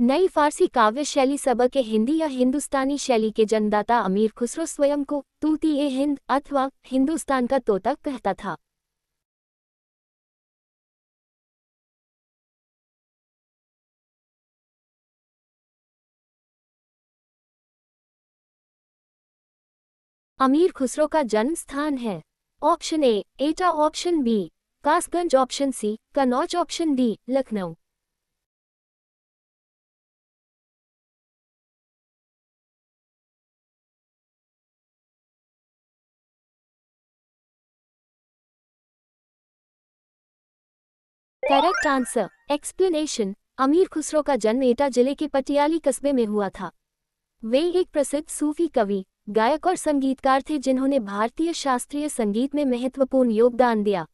नई फारसी काव्य शैली सबक के हिंदी या हिंदुस्तानी शैली के जन्मदाता अमीर खुसरो स्वयं को तूती-ए-हिंद अथवा हिंदुस्तान का तोता कहता था। अमीर खुसरो का जन्म स्थान है। Option A Etah, option B Kasganj, option C Kannauj, option D Lucknow. Correct answer. Explanation. Amir Khusro का जन्म एटा जिले के पटियाली कस्बे में हुआ था। वे एक प्रसिद्ध सूफी कवि, गायक और संगीतकार थे जिन्होंने भारतीय शास्त्रीय संगीत में महत्वपूर्ण योगदान दिया।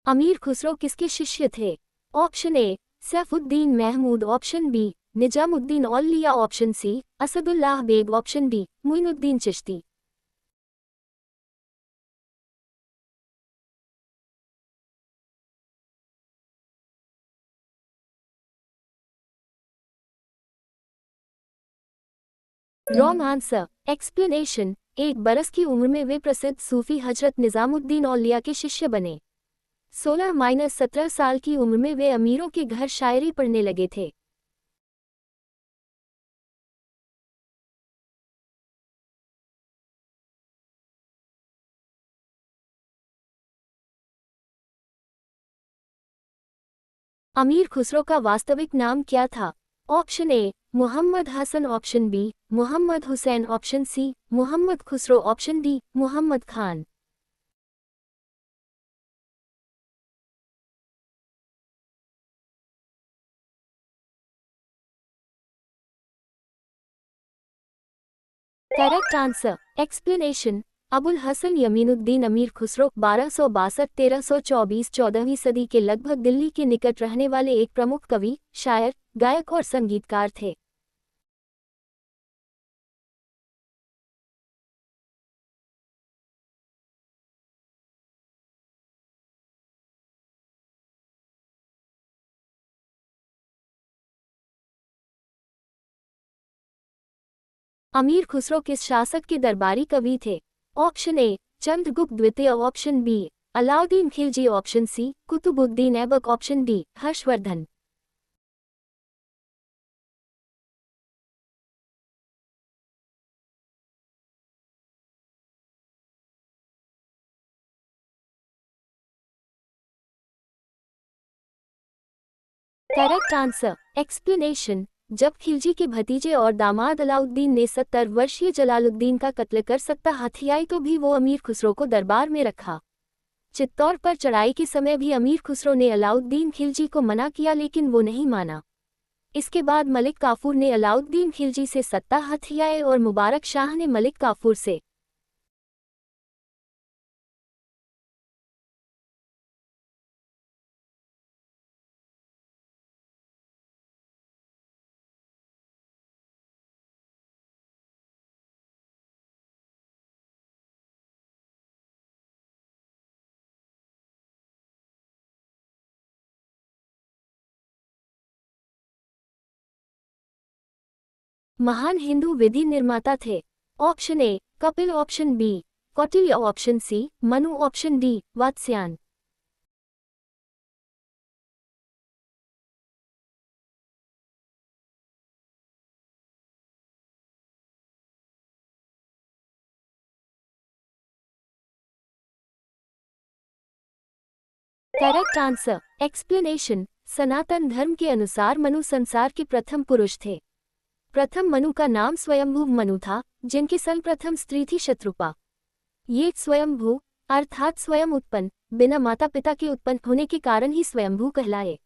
अमीर खुसरो किसके शिष्य थे? Option A Saifuddin Mahmud, option B Nizamuddin Auliya, option C Asadullah Beg, option D Muinuddin Chishti. Wrong answer. Explanation. 1 बरस की उम्र में वे प्रसिद्ध सूफी हजरत निजामुद्दीन औलिया के शिष्य बने। 16-17 साल की उम्र में वे अमीरों के घर शायरी पढ़ने लगे थे। अमीर खुसरो का वास्तविक नाम क्या था? Option A Mohammad Hasan, option B Mohammad Hussain, option C Mohammad Khusro, option D Mohammad Khan. Correct answer. Explanation. Abul Hasan Yaminuddin Amir Khusro 1262-1324 14वीं सदी के लगभग दिल्ली के निकट रहने वाले एक प्रमुख कवि, शायर, गायक और संगीतकार थे। अमीर खुसरो किस शासक के दरबारी कवि थे? ऑप्शन ए चंद्रगुप्त द्वितीय, option B Alauddin Khilji, option C Qutubuddin Aibak, option D Harshavardhan. Correct answer. Explanation. जब खिलजी के भतीजे और दामाद अलाउद्दीन ने 70 वर्षीय जलालुद्दीन का कत्ल कर सकता हथियाई तो भी वो अमीर खुसरो को दरबार में रखा। चित्तौड़ पर चढ़ाई के समय भी अमीर खुसरो ने अलाउद्दीन खिलजी को मना किया लेकिन वो नहीं माना। इसके बाद मलिक काफूर ने अलाउद्दीन खिलजी से सत्ता हथियाई और मुबारक शाह ने मलिक काफूर से। महान हिंदू विधि निर्माता थे। Option A Kapil, option B Kautilya, option C Manu, option D Vatsyayan. Correct answer. Explanation. Sanatan Dharma के अनुसार मनु संसार के प्रथम पुरुष थे। प्रथम मनु का नाम स्वयंभू मनु था, जिनकी सर्वप्रथम स्त्री थी शत्रुपा। ये स्वयंभू अर्थात स्वयं उत्पन्न, बिना माता पिता के उत्पन्न होने के कारण ही स्वयंभू कहलाए।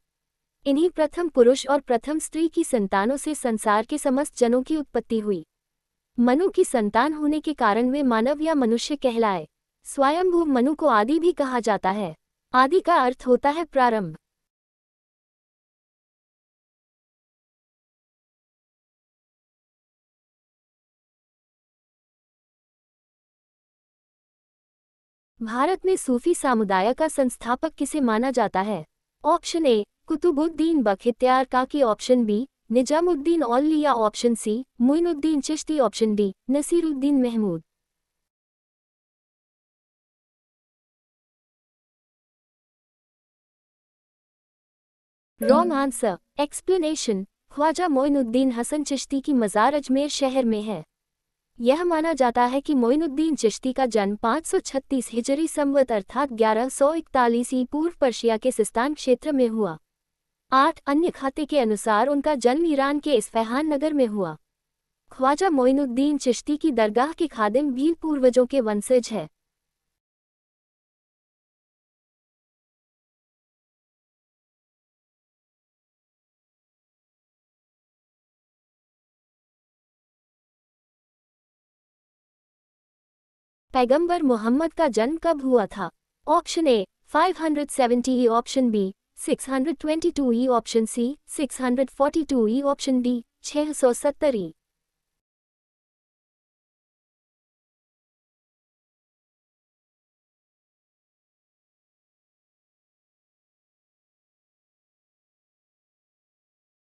इन्हीं प्रथम पुरुष और प्रथम स्त्री की संतानों से संसार के समस्त जनों की उत्पत्ति हुई। मनु की संतान होने के कारण वे मानव या मनुष्य कहलाए। स्वयंभू मनु को आदि भी कहा जाता है। आदि का अर्थ होता है प्रारंभ। भारत में सूफी समुदाय का संस्थापक किसे माना जाता है? ऑप्शन ए Qutbuddin Bakhtiyar Kaki, option B Nizamuddin Auliya, option C Muinuddin Chishti, option D Nasiruddin Mahmud. Wrong answer. Explanation. Khwaja Moinuddin Hasan Chishti की मज़ार अजमेर शहर में है। यह माना जाता है कि मोइनुद्दीन चिश्ती का जन्म 536 हिजरी संवत अर्थात 1141 ई पूर्व पर्शिया के सिस्तान क्षेत्र में हुआ। 8 अन्य खाते के अनुसार उनका जन्म ईरान के इस्फहान नगर में हुआ। ख्वाजा मोइनुद्दीन चिश्ती की दरगाह के खादिम भी पूर्वजों के वंशज है। पैगंबर मोहम्मद का जन्म कब हुआ था? ऑप्शन ए 570 ई, ऑप्शन बी 622 ई, ऑप्शन सी 642 ई, ऑप्शन डी 670 ई।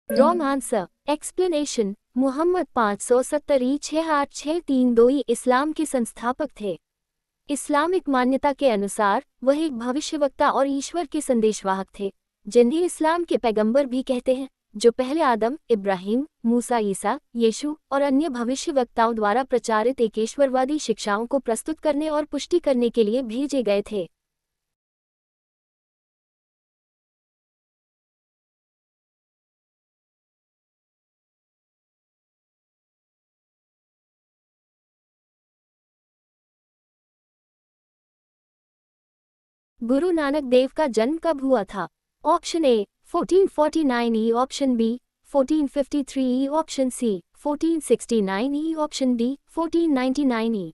Wrong answer. एक्सप्लेनेशन। मोहम्मद 570 ई 68632 ई इस्लाम के संस्थापक थे। इस्लामिक मान्यता के अनुसार वह एक भविष्यवक्ता और ईश्वर के संदेशवाहक थे, जिन्हें इस्लाम के पैगंबर भी कहते हैं, जो पहले आदम, इब्राहिम, मूसा, ईसा, यीशु और अन्य भविष्यवक्ताओं द्वारा प्रचारित एकेश्वरवादी शिक्षाओं को प्रस्तुत करने और पुष्टि करने के लिए भेजे गए थे। गुरु नानक देव का जन्म कब हुआ था? ऑप्शन ए 1449 ई, ऑप्शन बी 1453 ई, ऑप्शन सी 1469 ई, ऑप्शन डी 1499 ई।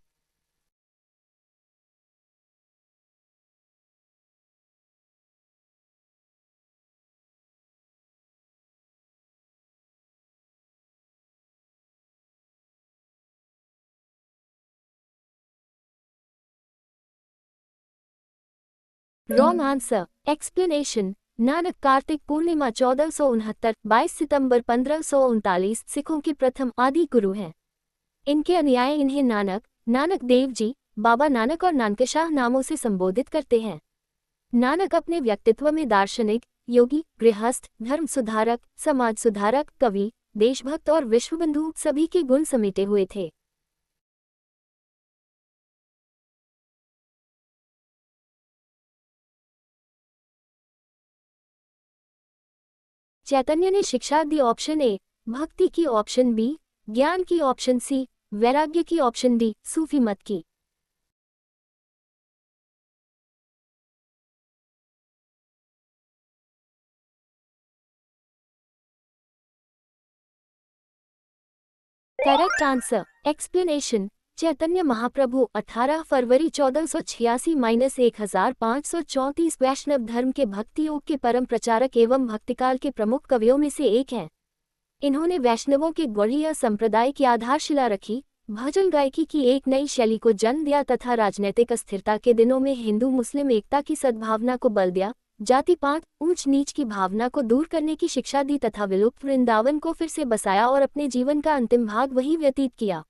Wrong answer. Explanation. Nanak Kartik Purnima 1469 22 सितंबर 1539 सिखों के प्रथम आदि गुरु हैं। इनके अनुयायी इन्हें नानक, नानक देव जी, बाबा नानक और नानकशाह नामों से संबोधित करते हैं। नानक अपने व्यक्तित्व में दार्शनिक, योगी, गृहस्थ, धर्म सुधारक, समाज सुधारक, कवि, देशभक्त और विश्वबंधु सभी के गुण समेटे हुए थे। चैतन्य ने शिक्षा दी, ऑप्शन ए भक्ति की, ऑप्शन बी ज्ञान की, ऑप्शन सी वैराग्य की, ऑप्शन डी सूफी मत की। Correct answer. Explanation. Chaitanya Mahaprabhu 18 फरवरी 1486-1534 वैष्णव धर्म के भक्ति योग के परम प्रचारक एवं भक्तिकाल के प्रमुख कवियों में से एक हैं। इन्होंने वैष्णवों के गौड़ीय संप्रदाय की आधारशिला रखी, भजन गायकी की एक नई शैली को जन्म दिया तथा राजनीतिक अस्थिरता के दिनों में हिंदू मुस्लिम एकता की सद्भावना को बल दिया, जाति पात ऊंच नीच की भावना को दूर करने की शिक्षा दी तथा विलुप्त वृंदावन को फिर से बसाया और अपने जीवन का अंतिम भाग वहीं व्यतीत किया।